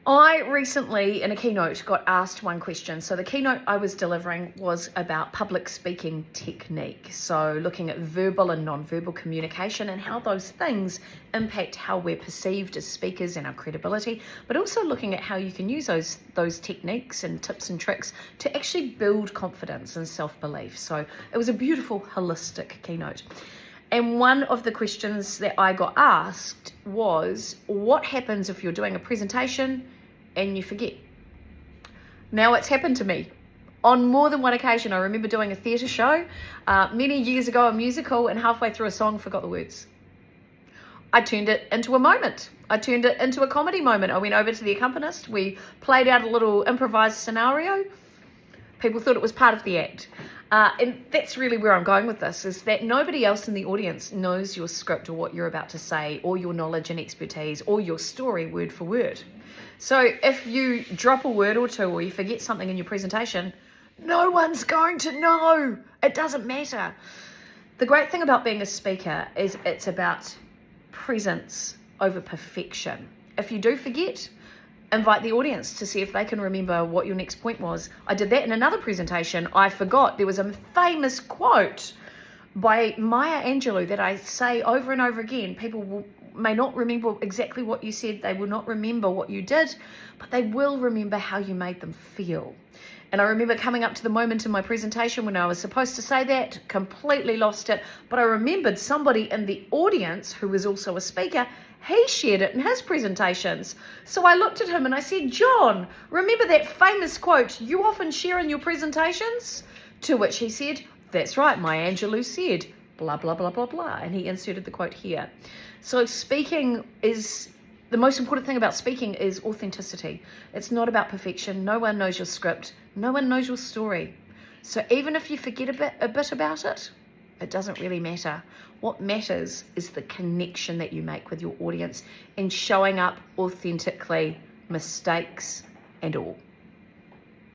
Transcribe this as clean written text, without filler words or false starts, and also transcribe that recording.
I recently, in a keynote, got asked one question. So the keynote I was delivering was about public speaking technique. So looking at verbal and non-verbal communication and how those things impact how we're perceived as speakers and our credibility, but also looking at how you can use those techniques and tips and tricks to actually build confidence and self-belief. So it was a beautiful, holistic keynote. And one of the questions that I got asked was, what happens if you're doing a presentation and you forget? Now, it's happened to me on more than one occasion. I remember doing a theatre show many years ago, a musical, and halfway through a song, forgot the words. I turned it into a moment. I turned it into a comedy moment. I went over to the accompanist. We played out a little improvised scenario. People thought it was part of the act. And that's really where I'm going with this, is that nobody else in the audience knows your script or what you're about to say or your knowledge and expertise or your story word for word. So if you drop a word or two or you forget something in your presentation, no one's going to know. It doesn't matter. The great thing about being a speaker is it's about presence over perfection. If you do forget, invite the audience to see if they can remember what your next point was. I did that in another presentation. I forgot. There was a famous quote by Maya Angelou that I say over and over again. People may not remember exactly what you said. They will not remember what you did, but they will remember how you made them feel. And I remember coming up to the moment in my presentation when I was supposed to say that, completely lost it. But I remembered somebody in the audience who was also a speaker. He shared it in his presentations. So I looked at him and I said, John, remember that famous quote you often share in your presentations? To which he said, that's right, Maya Angelou said, blah, blah, blah, blah, blah. And he inserted the quote here. So speaking is, the most important thing about speaking is authenticity. It's not about perfection. No one knows your script. No one knows your story. So even if you forget a bit about it, it doesn't really matter. What matters is the connection that you make with your audience and showing up authentically, mistakes and all.